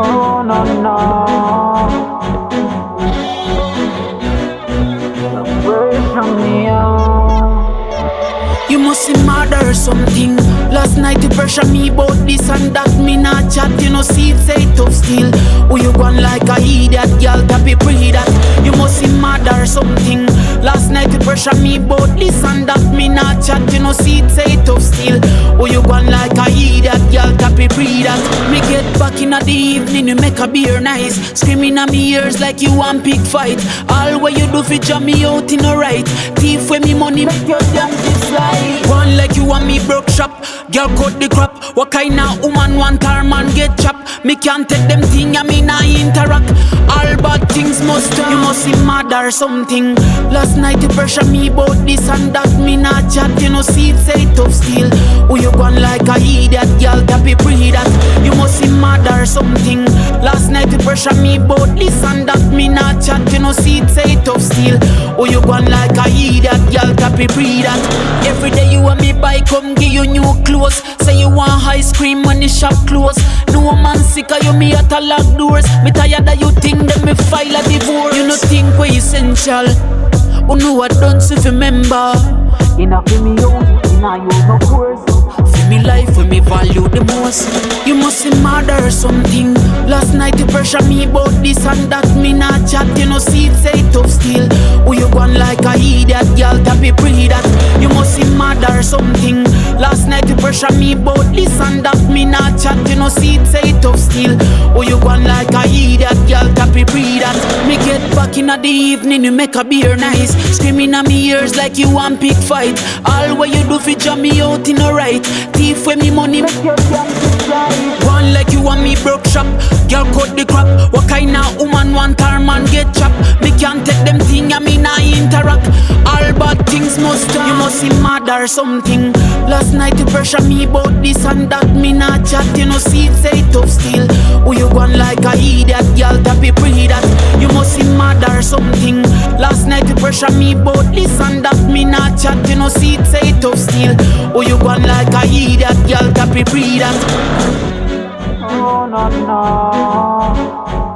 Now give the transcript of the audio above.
Oh no no, separation me out. You must see murder or something. Last night you pressure me about this and that. Me not chat, you know, see it say tough still. Who you gone like a idiot, girl, tappy pre that. You must see murder or something. Last night you pressure me about this and that. Me not chat, you know, see it say tough still. Who you gone like a idiot, girl, tappy pre that. Me get back in the evening, you make a beer nice. Screaming at me ears like you want big fight. All what you do fi jam me out in the right. Thief when me money make your damn dislike. One like you want me broke shop. Girl cut the crap. What kind of woman want her man get chopped? Me can't take them thing and me nah interact. All bad things must stop. You must see mad or something. Last night you pressure me about this and that. Me nah chat, you know, see it say tough still. Who you gone like a idiot, girl, tappy pre that. You must see mad or something. Last night you pressure me about this and that. Me nah chat, you know, see it say tough still. Who you gone like a idiot, girl, tappy pre that. Every day you want me buy, come give you new clothes. Say you want ice cream when the shop close. No man sick of you, me at a lock doors. Me tired that you think that me file a divorce. You no think we essential. Who know what done if you remember. Inna fi me out, inna use no course. For me life, when me value the most. You must see murder or something. Last night you pressure me about this and that. Me not chat, you know, see it say tough still. Who you gone like a idiot, girl, tappy pre that. You must see murder or something. Last night you pressure me about this and that. Me not chat, you know, see it say tough still. Who you gone like a idiot, girl, tappy pre that. Me get back in the evening, you make a beer nice. Screaming at me ears like you want big fight. All what you do fi jam me out in the right. Thief when me money Make your damn dislike. one like you want me broke shop. Girl cut the crap. What kind of woman want her man get chopped? Me can't take them thing and me nah interact. All bad things must stop. You must see mad or something. Last night you pressure me about this and that. Me nah chat, you know, see it say tough still. Who you gone like a idiot, girl, tappy pre that. You must see mad or something. Last night you pressure me about this and that. Me nah chat, you know, see it say tough still. Who you gone like a idiot, girl, tappy pre that. Oh no no.